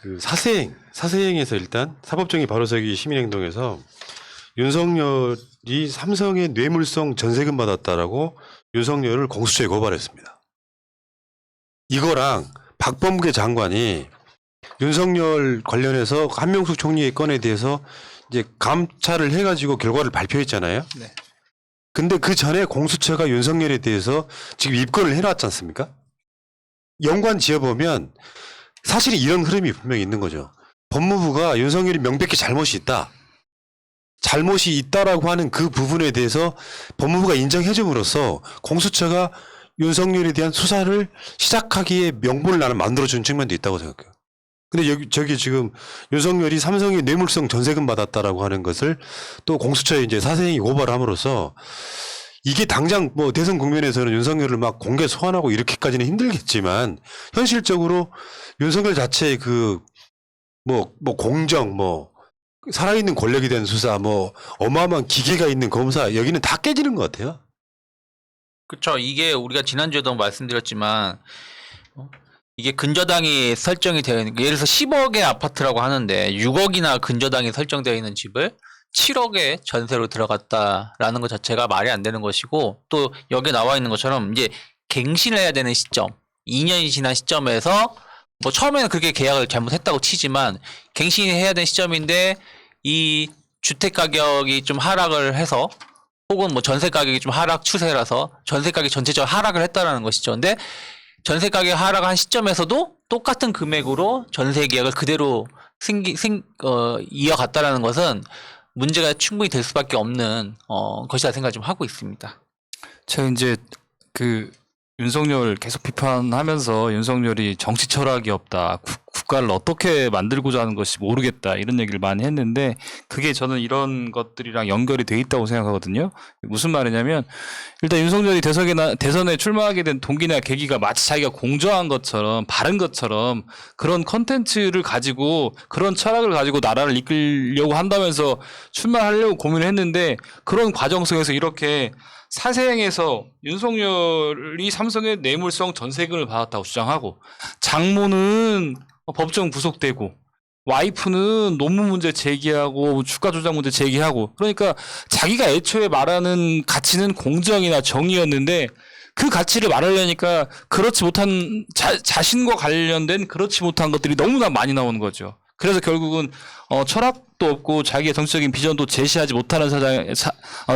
그 사세행에서 일단 사법정의 바로서기 시민행동에서 윤석열이 삼성의 뇌물성 전세금 받았다라고 윤석열을 공수처에 고발했습니다. 이거랑 박범계 장관이 윤석열 관련해서 한명숙 총리의 건에 대해서 이제 감찰을 해가지고 결과를 발표했잖아요. 네. 근데 그 전에 공수처가 윤석열에 대해서 지금 입건을 해놨지 않습니까? 연관 지어보면 사실은 이런 흐름이 분명히 있는 거죠. 법무부가 윤석열이 명백히 잘못이 있다라고 하는 그 부분에 대해서 법무부가 인정해줌으로써 공수처가 윤석열에 대한 수사를 시작하기에 명분을 나는 만들어주는 측면도 있다고 생각해요. 근데 저기 지금 윤석열이 삼성의 뇌물성 전세금 받았다라고 하는 것을 또 공수처에 이제 사세행위 고발함으로써 이게 당장 뭐 대선 국면에서는 윤석열을 막 공개 소환하고 이렇게까지는 힘들겠지만 현실적으로 윤석열 자체의 그 공정 살아있는 권력에 대한 수사 어마어마한 기계가 있는 검사 여기는 다 깨지는 것 같아요. 그렇죠. 이게 우리가 지난주에도 말씀드렸지만 이게 근저당이 설정이 되어 있는 예를 들어서 10억의 아파트라고 하는데 6억이나 근저당이 설정되어 있는 집을 7억에 전세로 들어갔다라는 것 자체가 말이 안 되는 것이고 또 여기에 나와 있는 것처럼 이제 갱신을 해야 되는 시점 2년이 지난 시점에서 뭐 처음에는 그렇게 계약을 잘못했다고 치지만 갱신해야 되는 시점인데 이 주택 가격이 좀 하락을 해서 혹은 뭐 전세 가격이 좀 하락 추세라서 전세 가격이 전체적으로 하락을 했다라는 것이죠. 근데 전세 가격 하락한 시점에서도 똑같은 금액으로 전세 계약을 그대로 이어갔다라는 것은 문제가 충분히 될 수밖에 없는 것이라 생각을 좀 하고 있습니다. 제가 이제 그 윤석열 계속 비판하면서 윤석열이 정치 철학이 없다. 국가를 어떻게 만들고자 하는 것이 모르겠다. 이런 얘기를 많이 했는데 그게 저는 이런 것들이랑 연결이 돼 있다고 생각하거든요. 무슨 말이냐면 일단 윤석열이 대선에 출마하게 된 동기나 계기가 마치 자기가 공정한 것처럼 바른 것처럼 그런 컨텐츠를 가지고 그런 철학을 가지고 나라를 이끌려고 한다면서 출마하려고 고민을 했는데 그런 과정 속에서 이렇게 사세행에서 윤석열이 삼성의 뇌물성 전세금을 받았다고 주장하고 장모는 법정 구속되고 와이프는 논문 문제 제기하고 주가 조작 문제 제기하고 그러니까 자기가 애초에 말하는 가치는 공정이나 정의였는데 그 가치를 말하려니까 그렇지 못한 자신과 관련된 그렇지 못한 것들이 너무나 많이 나오는 거죠. 그래서 결국은 철학도 없고 자기의 정치적인 비전도 제시하지 못하는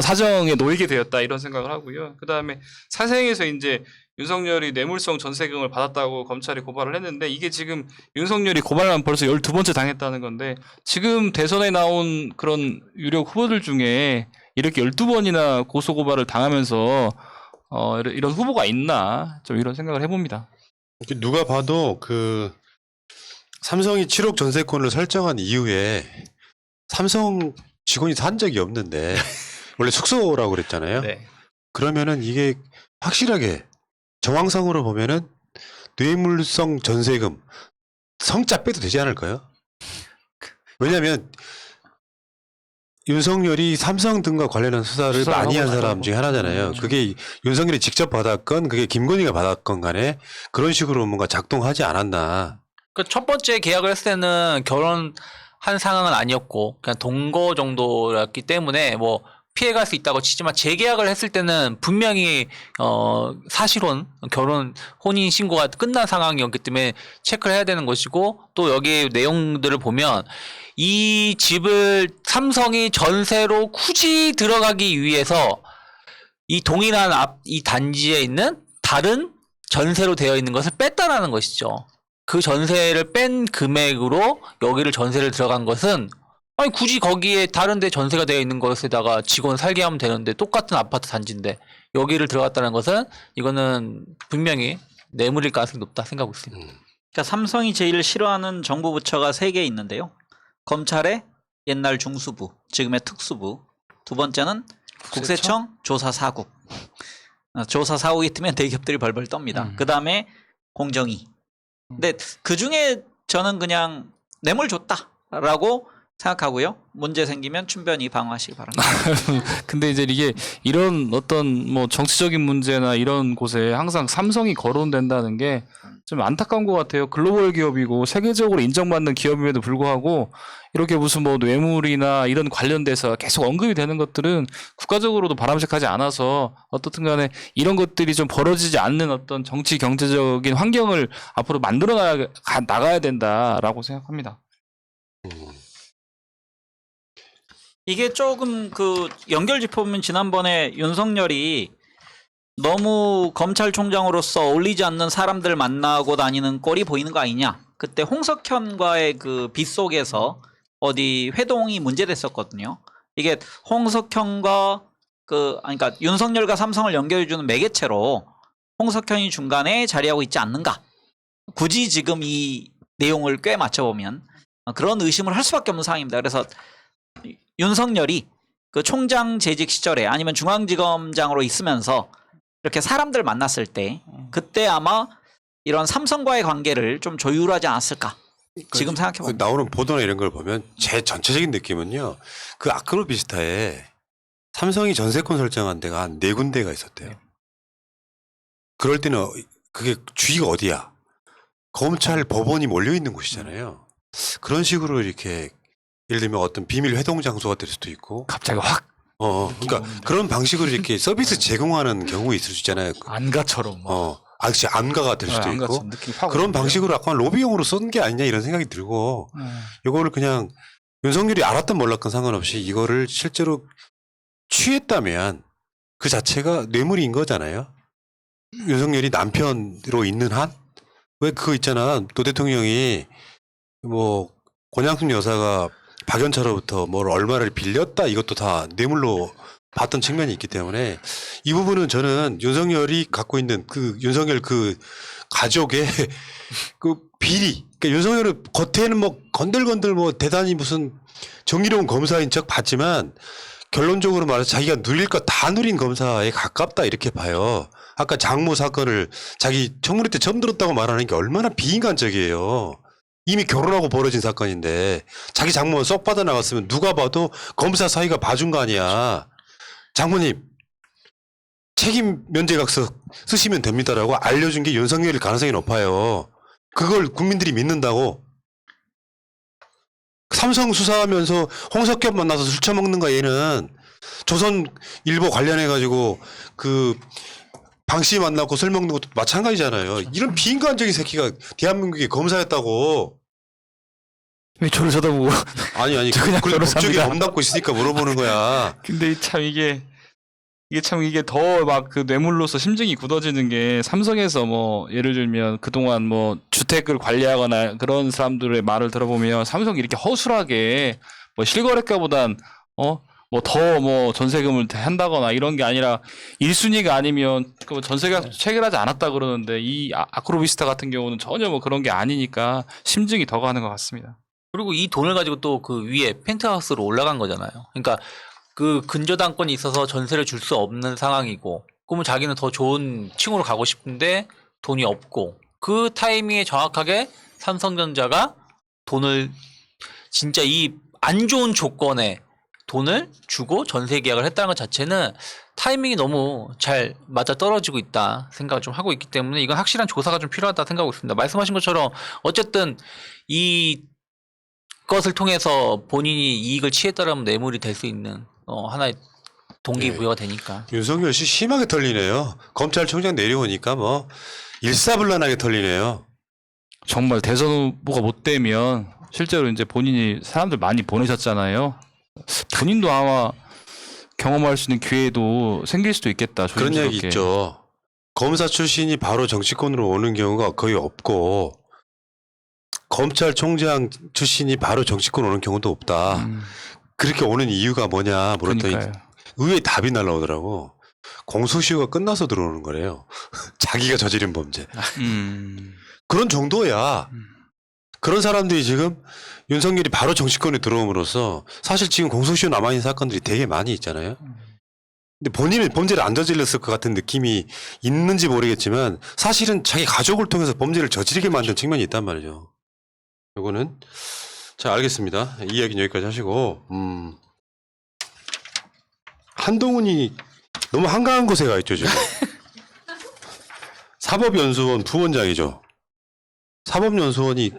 사정에 놓이게 되었다 이런 생각을 하고요. 그 다음에 사생에서 이제 윤석열이 뇌물성 전세금을 받았다고 검찰이 고발을 했는데 이게 지금 윤석열이 고발만 벌써 12번째 당했다는 건데 지금 대선에 나온 그런 유력 후보들 중에 이렇게 12번이나 고소고발을 당하면서 이런 후보가 있나 좀 이런 생각을 해봅니다. 누가 봐도 그 삼성이 7억 전세권을 설정한 이후에 삼성 직원이 산 적이 없는데 원래 숙소라고 그랬잖아요. 네. 그러면은 이게 확실하게 정황상으로 보면은 뇌물성 전세금 성자 빼도 되지 않을까요? 왜냐하면 윤석열이 삼성 등과 관련한 수사를 많이 한 사람 중에 하나잖아요. 그게 윤석열이 직접 받았건 그게 김건희가 받았건 간에 그런 식으로 뭔가 작동하지 않았나. 그 첫 번째 계약을 했을 때는 결혼한 상황은 아니었고 그냥 동거 정도였기 때문에 뭐 피해갈 수 있다고 치지만 재계약을 했을 때는 분명히 사실혼 결혼 혼인 신고가 끝난 상황이었기 때문에 체크를 해야 되는 것이고 또 여기 내용들을 보면 이 집을 삼성이 전세로 굳이 들어가기 위해서 이 동일한 이 단지에 있는 다른 전세로 되어 있는 것을 뺐다라는 것이죠. 그 전세를 뺀 금액으로 여기를 전세를 들어간 것은 아니 굳이 거기에 다른 데 전세가 되어 있는 것에다가 직원 살게 하면 되는데 똑같은 아파트 단지인데 여기를 들어갔다는 것은 이거는 분명히 뇌물일 가능성이 높다 생각하고 있습니다. 그러니까 삼성이 제일 싫어하는 정부 부처가 3개 있는데요. 검찰의 옛날 중수부, 지금의 특수부. 두 번째는 국세청 조사사국. 조사사국이 뜨면 대기업들이 벌벌 떱니다. 그 다음에 공정위. 근데 그 중에 저는 그냥 뇌물 줬다라고 생각하고요. 문제 생기면 춘변이 방어하시기 바랍니다. 근데 이제 이게 이런 어떤 뭐 정치적인 문제나 이런 곳에 항상 삼성이 거론된다는 게 좀 안타까운 것 같아요. 글로벌 기업이고 세계적으로 인정받는 기업임에도 불구하고 이렇게 무슨 뭐 뇌물이나 이런 관련돼서 계속 언급이 되는 것들은 국가적으로도 바람직하지 않아서 어떻든 간에 이런 것들이 좀 벌어지지 않는 어떤 정치 경제적인 환경을 앞으로 만들어 나가야 된다라고 생각합니다. 이게 조금 그 연결 짚어보면 지난번에 윤석열이 너무 검찰총장으로서 어울리지 않는 사람들 만나고 다니는 꼴이 보이는 거 아니냐. 그때 홍석현과의 그 빗속에서 어디 회동이 문제됐었거든요. 이게 홍석현과 그러니까 윤석열과 삼성을 연결해주는 매개체로 홍석현이 중간에 자리하고 있지 않는가. 굳이 지금 이 내용을 꽤 맞춰보면 그런 의심을 할 수밖에 없는 상황입니다. 그래서 윤석열이 그 총장 재직 시절에 아니면 중앙지검장으로 있으면서 이렇게 사람들 만났을 때 그때 아마 이런 삼성과의 관계를 좀 조율하지 않았을까 지금 생각해보면 나오는 보도나 이런 걸 보면 제 전체적인 느낌은요. 그 아크로비스타에 삼성이 전세권 설정한 데가 한 4군데가 있었대요. 그럴 때는 그게 주위가 어디야? 검찰, 법원이 몰려있는 곳이잖아요. 그런 식으로 이렇게 예를 들면 어떤 비밀 회동 장소가 될 수도 있고 갑자기 확 그러니까 그런 방식으로 이렇게 서비스 제공하는 경우 있을 수 있잖아요. 안가처럼 진짜 안가가 될 수도 있고 느낌이 확 그런 오는데요. 방식으로 약간 로비용으로 쓴 게 아니냐 이런 생각이 들고 이거를 그냥 윤석열이 알았든 몰랐건 상관없이 이거를 실제로 취했다면 그 자체가 뇌물인 거잖아요. 윤석열이 남편으로 있는 한? 왜 그거 있잖아. 노 대통령이 뭐 권양숙 여사가 박연차로부터 뭘 얼마를 빌렸다 이것도 다 뇌물로 봤던 측면이 있기 때문에 이 부분은 저는 윤석열이 갖고 있는 그 윤석열 그 가족의 그 비리 그러니까 윤석열은 겉에는 뭐 건들건들 뭐 대단히 무슨 정의로운 검사인 척 봤지만 결론적으로 말해서 자기가 누릴 거 다 누린 검사에 가깝다 이렇게 봐요. 아까 장모 사건을 자기 청문회 때 처음 들었다고 말하는 게 얼마나 비인간적이에요. 이미 결혼하고 벌어진 사건인데 자기 장모가 쏙 빠져나갔으면 누가 봐도 검사 사이가 봐준 거 아니야. 장모님 책임 면제각서 쓰시면 됩니다라고 알려준 게 윤석열일 가능성이 높아요. 그걸 국민들이 믿는다고. 삼성 수사하면서 홍석현 만나서 술 처먹는 거 얘는 조선일보 관련해가지고 그 방씨 만나고 술 먹는 것도 마찬가지잖아요. 이런 비인간적인 새끼가 대한민국의 검사였다고. 왜 저를 쳐다보고 아니 저 그냥 그래도 법조계 변호사입니다. 몸담고 있으니까 물어보는 거야. 근데 참 이게 더 막 그 뇌물로서 심증이 굳어지는 게 삼성에서 뭐 예를 들면 그동안 뭐 주택을 관리하거나 그런 사람들의 말을 들어보면 삼성이 이렇게 허술하게 뭐 실거래가보단 뭐 더 뭐 전세금을 한다거나 이런 게 아니라 1순위가 아니면 그 전세계약 체결하지 않았다 그러는데 이 아크로비스타 같은 경우는 전혀 뭐 그런 게 아니니까 심증이 더 가는 것 같습니다. 그리고 이 돈을 가지고 또 그 위에 펜트하우스로 올라간 거잖아요. 그러니까 그 근저당권이 있어서 전세를 줄 수 없는 상황이고, 그러면 자기는 더 좋은 층으로 가고 싶은데 돈이 없고, 그 타이밍에 정확하게 삼성전자가 돈을 진짜 이 안 좋은 조건에 돈을 주고 전세 계약을 했다는 것 자체는 타이밍이 너무 잘 맞아 떨어지고 있다 생각을 좀 하고 있기 때문에 이건 확실한 조사가 좀 필요하다 생각하고 있습니다. 말씀하신 것처럼 어쨌든 이 것을 통해서 본인이 이익을 취했다라면 뇌물이 될 수 있는 하나의 동기부여가 되니까. 윤석열 씨 심하게 털리네요. 검찰총장 내려오니까 뭐 일사불란하게 털리네요. 정말 대선 후보가 못 되면 실제로 이제 본인이 사람들 많이 보내셨잖아요. 본인도 아마 경험할 수 있는 기회도 생길 수도 있겠다. 그런 조심스럽게. 얘기 있죠. 검사 출신이 바로 정치권으로 오는 경우가 거의 없고 검찰총장 출신이 바로 정치권 오는 경우도 없다. 그렇게 오는 이유가 뭐냐 물었더니 그러니까요. 의외의 답이 날라오더라고. 공소시효가 끝나서 들어오는 거래요. 자기가 저지른 범죄. 그런 정도야. 그런 사람들이 지금 윤석열이 바로 정치권에 들어옴으로써 사실 지금 공소시효 남아있는 사건들이 되게 많이 있잖아요. 근데 본인은 범죄를 안 저질렀을 것 같은 느낌이 있는지 모르겠지만 사실은 자기 가족을 통해서 범죄를 저지르게 만든 측면이 있단 말이죠. 요거는 자, 알겠습니다. 이 이야기는 여기까지 하시고, 한동훈이 너무 한가한 곳에 가 있죠, 지금. 사법연수원 부원장이죠. 사법연수원이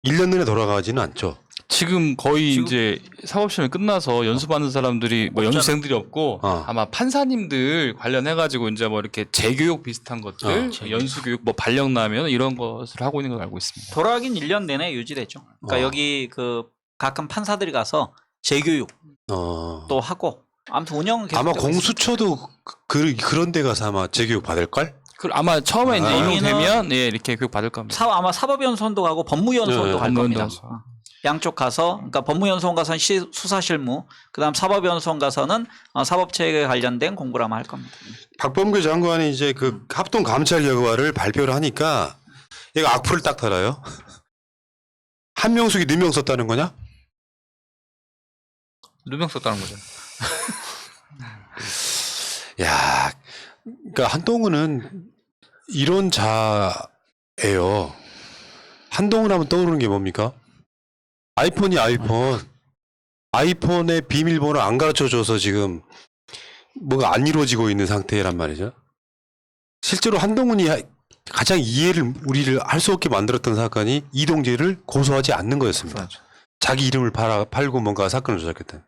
1년 내내 돌아가지는 않죠. 지금 거의 이제 사법시험이 끝나서 연수받는 사람들이 뭐 연수생들이 없고 아마 판사님들 관련해가지고 이제 뭐 이렇게 재교육 비슷한 것들, 연수교육 뭐 발령나면 이런 것을 하고 있는 걸 알고 있습니다. 돌아가긴 1년 내내 유지되죠. 그러니까 여기 그 가끔 판사들이 가서 재교육 또 하고 아무튼 운영은 계속 아마 되고 있습니다. 공수처도 그런 데 가서 아마 재교육 받을 걸? 아마 처음에 이제 여기는 임용되면 예, 이렇게 교육 받을 겁니다. 아마 사법연수원도 가고 법무연수원도 네, 갈 겁니다. 법무연수원. 양쪽 가서 그러니까 법무연수원 가서는 수사실무, 그다음 사법연수원 가서는 사법체계에 관련된 공부를 아마 할 겁니다. 박범계 장관이 이제 그 합동 감찰 결과를 발표를 하니까 얘가 악플을 딱 달아요. 한명숙이 누명 썼다는 거냐? 누명 썼다는 거죠. 야, 그러니까 한동훈은 이런 자예요. 한동훈 하면 떠오르는 게 뭡니까? 아이폰이 아이폰의 비밀번호 안 가르쳐줘서 지금 뭐가 안 이루어지고 있는 상태란 말이죠. 실제로 한동훈이 가장 이해를 우리를 할 수 없게 만들었던 사건이 이동재를 고소하지 않는 거였습니다. 자기 이름을 팔고 뭔가 사건을 조작했다.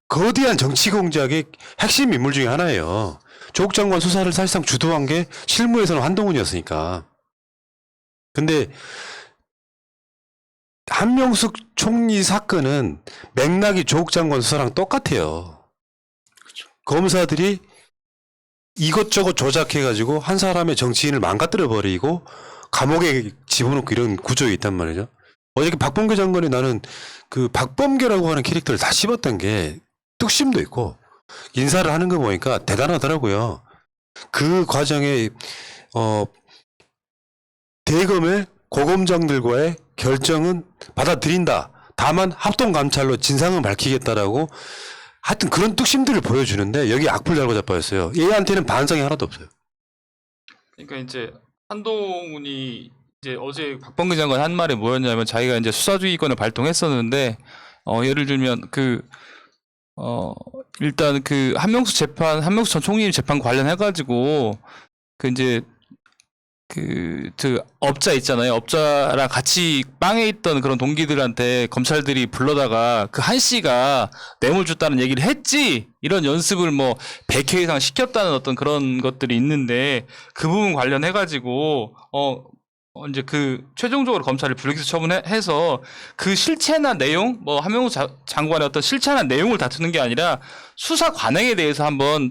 거대한 정치 공작의 핵심 인물 중에 하나예요. 조국 장관 수사를 사실상 주도한 게 실무에서는 한동훈이었으니까. 근데 한명숙 총리 사건은 맥락이 조국 장관 수사랑 똑같아요. 검사들이 이것저것 조작해가지고 한 사람의 정치인을 망가뜨려버리고 감옥에 집어넣고 이런 구조에 있단 말이죠. 어저께 박범계 장관이 나는 그 박범계라고 하는 캐릭터를 다 씹었던 게 뚝심도 있고 인사를 하는 거 보니까 대단하더라고요. 그 과정에 대검의 고검장들과의 결정은 받아들인다. 다만 합동감찰로 진상을 밝히겠다라고 하여튼 그런 뚝심들을 보여주는데 여기 악플 달고 자빠졌어요. 얘한테는 반성이 하나도 없어요. 그러니까 이제 한동훈이 이제 어제 박범계 장관 한 말이 뭐였냐면 자기가 이제 수사주의권을 발동했었는데 예를 들면 일단 그 한명숙 전 총리 재판 관련해가지고 그 이제 그 업자 있잖아요. 업자랑 같이 빵에 있던 그런 동기들한테 검찰들이 불러다가 그 한 씨가 뇌물 줬다는 얘기를 했지 이런 연습을 뭐 100회 이상 시켰다는 어떤 그런 것들이 있는데 그 부분 관련해가지고 이제 그 최종적으로 검찰이 불기소 처분해서 그 실체나 내용 뭐 한명숙 장관의 어떤 실체나 내용을 다투는 게 아니라 수사 관행에 대해서 한번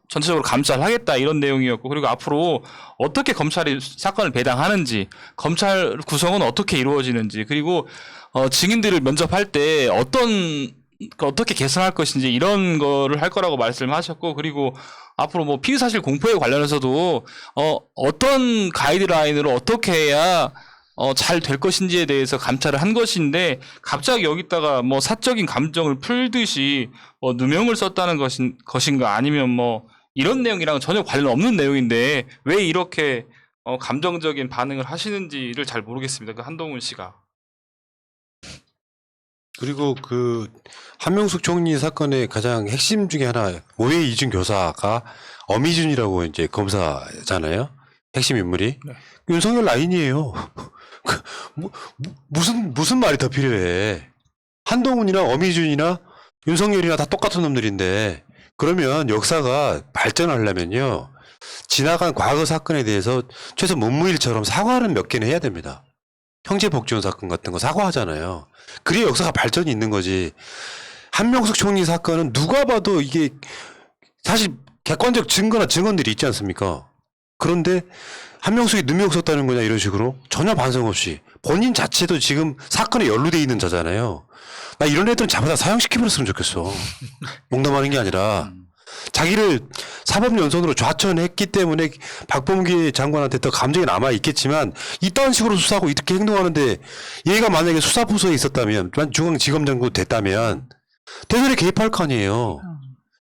전체적으로 감찰을 하겠다 이런 내용이었고 그리고 앞으로 어떻게 검찰이 사건을 배당하는지 검찰 구성은 어떻게 이루어지는지 그리고 증인들을 면접할 때 어떻게 개선할 것인지 이런 거를 할 거라고 말씀하셨고 그리고 앞으로 뭐 피의사실 공포에 관련해서도 어떤 가이드라인으로 어떻게 해야 잘 될 것인지에 대해서 감찰을 한 것인데 갑자기 여기다가 뭐 사적인 감정을 풀듯이 누명을 썼다는 것인가 아니면 뭐 이런 내용이랑 전혀 관련 없는 내용인데 왜 이렇게 감정적인 반응을 하시는지를 잘 모르겠습니다. 그 한동훈 씨가. 그리고 그 한명숙 총리 사건의 가장 핵심 중에 하나 오해 이준 교사가 엄희준이라고 이제 검사잖아요. 핵심 인물이 윤석열 라인이에요. 무슨 말이 더 필요해? 한동훈이나 엄희준이나 윤석열이나 다 똑같은 놈들인데 그러면 역사가 발전하려면요 지나간 과거 사건에 대해서 최소 문무일처럼 사과는 몇 개는 해야 됩니다. 형제복지원 사건 같은 거 사과하잖아요. 그래야 역사가 발전이 있는 거지. 한명숙 총리 사건은 누가 봐도 이게 사실 객관적 증거나 증언들이 있지 않습니까? 그런데 한명숙이 누명 썼다는 거냐 이런 식으로 전혀 반성 없이 본인 자체도 지금 사건에 연루돼 있는 자잖아요. 나 이런 애들은 잡아다 사형시켜버렸으면 좋겠어. 농담하는 게 아니라 자기를 사법연수원으로 좌천했기 때문에 박범계 장관한테 더 감정이 남아있겠지만 이딴 식으로 수사하고 이렇게 행동하는데 얘가 만약에 수사부서에 있었다면 중앙지검장도 됐다면 대선에 개입할 거 아니에요.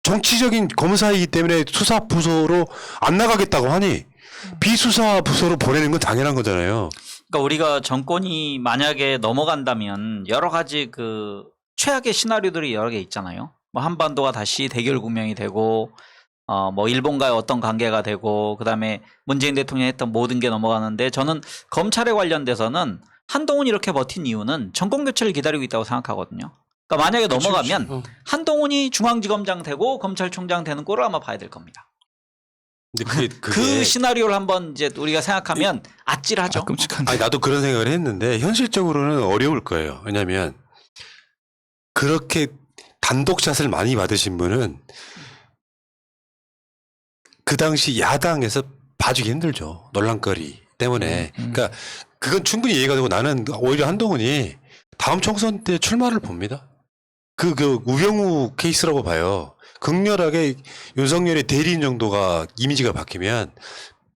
정치적인 검사이기 때문에 수사부서로 안 나가겠다고 하니 비수사부서로 보내는 건 당연한 거잖아요. 그러니까 우리가 정권이 만약에 넘어간다면 여러 가지 그 최악의 시나리오들이 여러 개 있잖아요. 뭐 한반도가 다시 대결 국면이 되고 뭐 일본과의 어떤 관계가 되고 그다음에 문재인 대통령이 했던 모든 게 넘어가는데 저는 검찰에 관련돼서는 한동훈이 이렇게 버틴 이유는 정권 교체를 기다리고 있다고 생각하거든요. 그러니까 만약에 넘어가면 한동훈이 중앙지검장 되고 검찰총장 되는 꼴을 아마 봐야 될 겁니다. 근데 그 시나리오를 한번 이제 우리가 생각하면 아찔하죠. 끔찍한데. 아니 나도 그런 생각을 했는데 현실적으로는 어려울 거예요. 왜냐하면 그렇게 단독샷을 많이 받으신 분은 그 당시 야당에서 봐주기 힘들죠. 논란거리 때문에. 그러니까 그건 충분히 이해가 되고 나는 오히려 한동훈이 다음 총선 때 출마를 봅니다. 그 우병우 케이스라고 봐요. 극렬하게 윤석열의 대리인 정도가 이미지가 바뀌면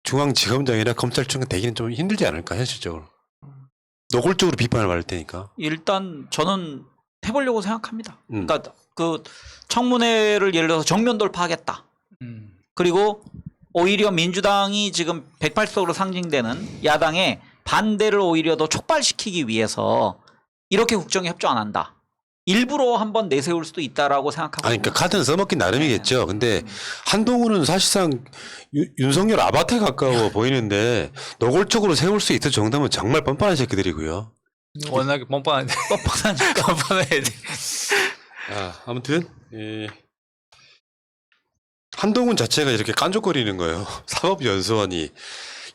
중앙지검장이나 검찰총장 되기는 좀 힘들지 않을까 현실적으로. 노골적으로 비판을 받을 테니까. 일단 저는 해보려고 생각합니다. 그러니까 그 청문회를 예를 들어서 정면 돌파하겠다. 그리고 오히려 민주당이 지금 180석으로 상징되는 야당의 반대를 오히려 더 촉발시키기 위해서 이렇게 국정에 협조 안 한다. 일부러 한번 내세울 수도 있다라고 생각하고. 아니, 그러니까 카드는 써먹긴 나름이겠죠. 근데 한동훈은 사실상 윤석열 아바타에 가까워 보이는데 노골적으로 세울 수 있을 정도면 정말 뻔뻔한 새끼들이고요. 워낙에 뻔뻔한데. 뻔뻔하니까. 뻔뻔해야 돼. 아무튼 한동훈 자체가 이렇게 깐족거리는 거예요. 사법연수원이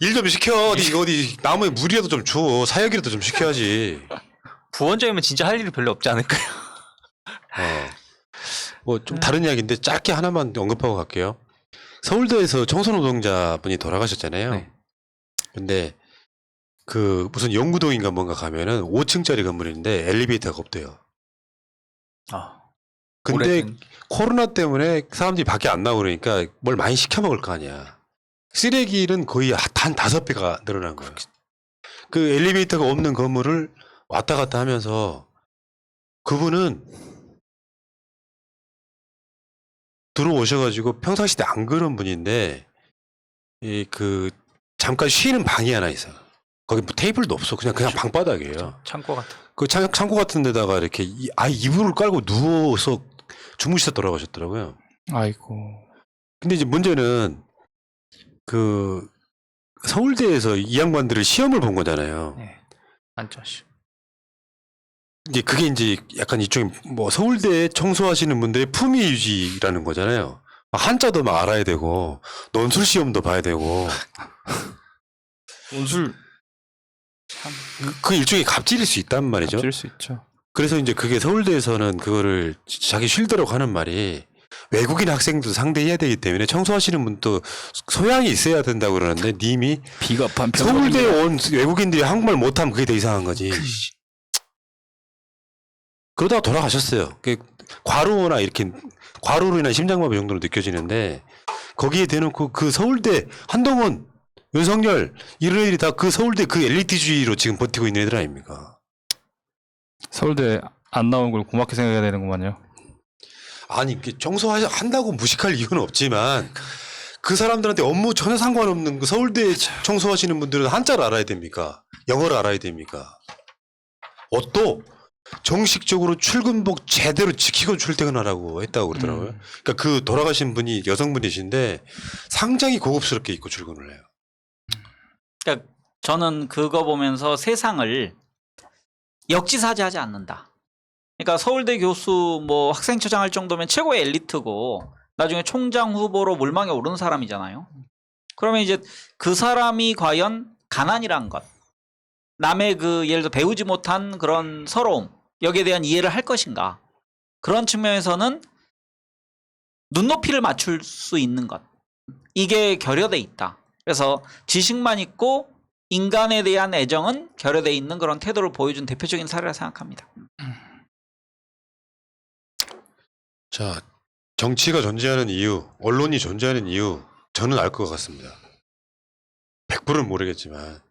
일 좀 시켜. 어디 나무에 물이라도 좀 줘. 사역이라도 좀 시켜야지. 부원장이면 진짜 할 일이 별로 없지 않을까요? 뭐 좀 다른 이야기인데 짧게 하나만 언급하고 갈게요. 서울대에서 청소노동자분이 돌아가셨잖아요. 네. 근데 그 무슨 영구동인가 뭔가 가면은 5층짜리 건물인데 엘리베이터가 없대요. 근데 오래된. 코로나 때문에 사람들이 밖에 안 나오고 그러니까 뭘 많이 시켜 먹을 거 아니야. 쓰레기는 거의 한 5배가 늘어난 거예요. 그 엘리베이터가 없는 건물을 왔다 갔다 하면서 그분은 들어오셔가지고 평상시에 안 그런 분인데 그 잠깐 쉬는 방이 하나 있어. 거기 뭐 테이블도 없어. 그냥 방바닥이에요. 창고 같은. 그 창고 같은 데다가 이렇게 이불을 깔고 누워서 주무시다 돌아가셨더라고요. 아이고. 근데 이제 문제는 그 서울대에서 이 양반들을 시험을 본 거잖아요. 네. 안짜시. 이제 그게 이제 약간 이쪽에 뭐 서울대에 청소하시는 분들의 품위 유지라는 거잖아요. 한자도 막 알아야 되고 논술 시험도 봐야 되고 논술 그 일종의 갑질일 수 있단 말이죠. 질 수 있죠. 그래서 이제 그게 서울대에서는 그거를 자기 쉴드라고 하는 말이 외국인 학생도 상대해야 되기 때문에 청소하시는 분도 소양이 있어야 된다고 그러는데 님이 비겁한 서울대에 온 외국인들이 한국말 못하면 그게 더 이상한 거지. 그러다가 돌아가셨어요. 과로나 이렇게 과로로 인한 심장마비 정도로 느껴지는데 거기에 대놓고 그 서울대 한동훈 윤석열 이런 애들이 다 그 서울대 그 엘리트주의로 지금 버티고 있는 애들 아닙니까? 서울대 안 나온 걸 고맙게 생각해야 되는구만요. 아니 청소한다고 무식할 이유는 없지만 그 사람들한테 업무 전혀 상관없는 그 서울대 청소하시는 분들은 한자를 알아야 됩니까? 영어를 알아야 됩니까? 또 정식적으로 출근복 제대로 지키고 출퇴근하라고 했다고 그러더라고요. 그러니까 그 돌아가신 분이 여성분이신데 상당히 고급스럽게 입고 출근을 해요. 그러니까 저는 그거 보면서 세상을 역지사지하지 않는다. 그러니까 서울대 교수 뭐 학생처장 할 정도면 최고의 엘리트고 나중에 총장 후보로 물망에 오른 사람이잖아요. 그러면 이제 그 사람이 과연 가난이란 것, 남의 그 예를 들어 배우지 못한 그런 서러움 여기에 대한 이해를 할 것인가. 그런 측면에서는 눈높이를 맞출 수 있는 것. 이게 결여돼 있다. 그래서 지식만 있고 인간에 대한 애정은 결여돼 있는 그런 태도를 보여준 대표적인 사례라 생각합니다. 자, 정치가 존재하는 이유, 언론이 존재하는 이유 저는 알 것 같습니다. 100%는 모르겠지만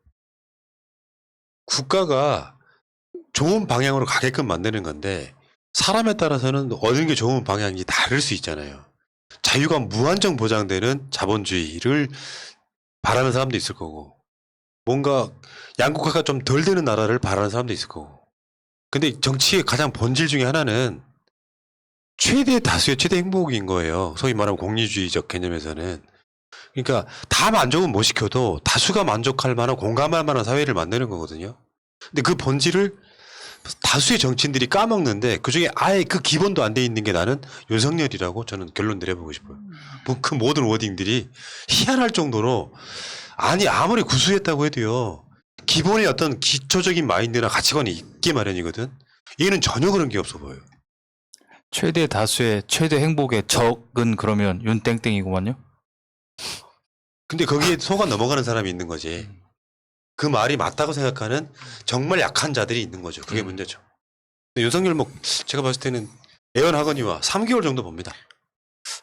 국가가 좋은 방향으로 가게끔 만드는 건데 사람에 따라서는 어느 게 좋은 방향인지 다를 수 있잖아요. 자유가 무한정 보장되는 자본주의를 바라는 사람도 있을 거고 뭔가 양극화가 좀 덜 되는 나라를 바라는 사람도 있을 거고. 근데 정치의 가장 본질 중에 하나는 최대 다수의 최대 행복인 거예요. 소위 말하면 공리주의적 개념에서는. 그러니까 다 만족은 못 시켜도 다수가 만족할 만한 공감할 만한 사회를 만드는 거거든요. 근데 그 본질을 다수의 정치인들이 까먹는데 그중에 아예 그 기본도 안 돼 있는 게 나는 윤석열이라고 저는 결론 내려보고 싶어요. 뭐그 모든 워딩들이 희한할 정도로 아니 아무리 구수했다고 해도요. 기본의 어떤 기초적인 마인드나 가치관이 있게 마련이거든. 얘는 전혀 그런 게 없어 보여요. 최대 다수의 최대 행복의 적은 그러면 윤땡땡이구만요. 근데 거기에 속아 넘어가는 사람이 있는 거지. 그 말이 맞다고 생각하는 정말 약한 자들이 있는 거죠. 그게 문제죠. 근데 윤석열 뭐 제가 봤을 때는 애원하거니와 3개월 정도 봅니다.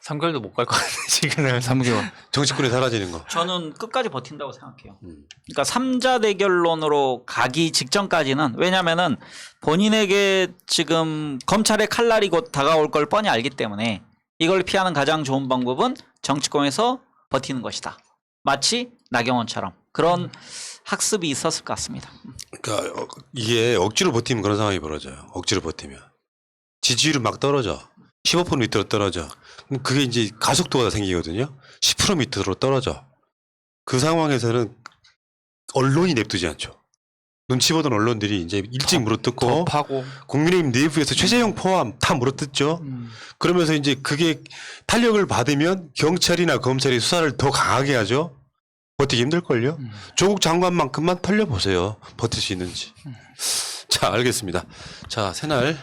3개월도 못 갈 것 같은데 지금은. 3개월. 정치권에 사라지는 거. 저는 끝까지 버틴다고 생각해요. 그러니까 3자 대결론으로 가기 직전까지는 왜냐면은 본인에게 지금 검찰의 칼날이 곧 다가올 걸 뻔히 알기 때문에 이걸 피하는 가장 좋은 방법은 정치권에서 버티는 것이다. 마치 나경원처럼 그런 학습이 있었을 것 같습니다. 그러니까 이게 억지로 버티면 그런 상황이 벌어져요. 억지로 버티면. 지지율은 막 떨어져. 15% 밑으로 떨어져. 그럼 그게 이제 가속도가 생기거든요. 10% 밑으로 떨어져. 그 상황에서는 언론이 냅두지 않죠. 눈치 보던 언론들이 이제 일찍 물어뜯고 파고. 국민의힘 내부에서 최재형 포함 다 물어뜯죠. 그러면서 이제 그게 탄력을 받으면 경찰이나 검찰이 수사를 더 강하게 하죠. 버티기 힘들걸요. 조국 장관만큼만 털려보세요. 버틸 수 있는지. 자, 알겠습니다. 자, 새날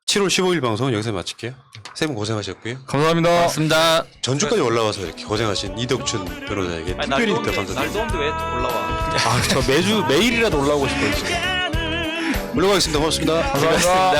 7월 15일 방송은 여기서 마칠게요. 세 분 고생하셨고요. 감사합니다. 맞습니다. 전주까지 올라와서 이렇게 고생하신 이덕춘 변호사에게 아니, 특별히 날 감사드립니다. 더운데 왜 올라와? 아, 저 매일이라도 올라오고 싶어요. 지금. 물러가겠습니다. 고맙습니다. 감사합니다.